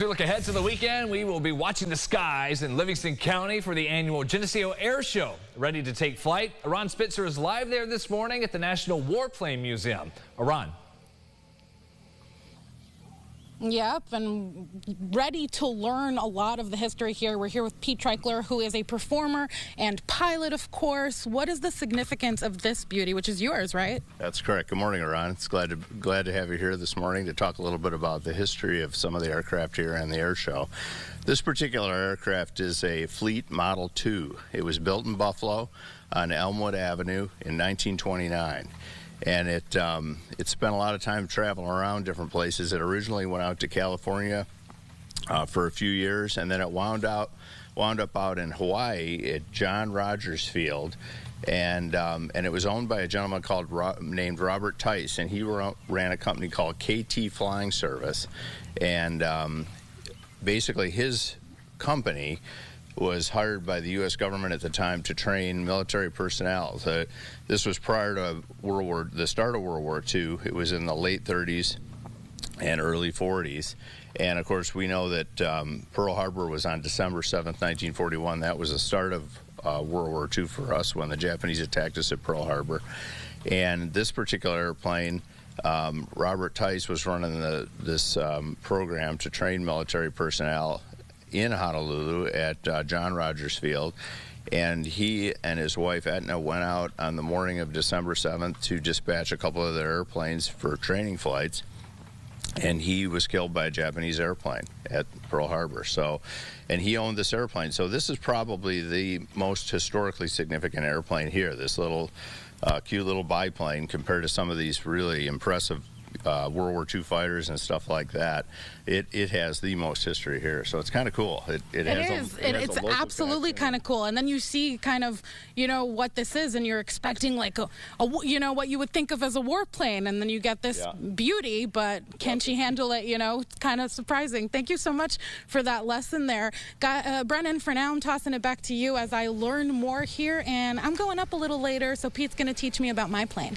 As we look ahead to the weekend, we will be watching the skies in Livingston County for the annual Geneseo Airshow. Ready to take flight, Aran Spitzer is live there this morning at the National Warplane Museum. Aran. Yep, and ready to learn a lot of the history here. We're here with Pete Treichler, who is a performer and pilot, of course. What is the significance of this beauty, which is yours, right? That's correct. Good morning, Aran. It's glad to have you here this morning to talk a little bit about the history of some of the aircraft here and the air show. This particular aircraft is a Fleet Model 2. It was built in Buffalo on Elmwood Avenue in 1929. And it spent a lot of time traveling around different places. It originally went out to California for a few years, and then it wound up out in Hawaii at John Rogers Field, and it was owned by a gentleman named Robert Tice, and he ran a company called KT Flying Service, and basically his company was hired by the U.S. government at the time to train military personnel. This was prior to the start of World War II. It was in the late 30s and early 40s. And, of course, we know that Pearl Harbor was on December 7th, 1941. That was the start of World War II for us when the Japanese attacked us at Pearl Harbor. And this particular airplane, Robert Tice was running this program to train military personnel in Honolulu at John Rogers Field, and he and his wife Etna went out on the morning of December 7th to dispatch a couple of their airplanes for training flights, and he was killed by a Japanese airplane at Pearl Harbor. And he owned this airplane. So this is probably the most historically significant airplane here, this little cute little biplane compared to some of these really impressive World War II fighters and stuff like that. It has the most history here, so it's kind of cool. It's absolutely kind of cool. And then you see kind of, what this is, and you're expecting like what you would think of as a warplane, and then you get this beauty, but can she handle it? It's kind of surprising. Thank you so much for that lesson there. Brennan, for now I'm tossing it back to you as I learn more here, and I'm going up a little later, so Pete's going to teach me about my plane.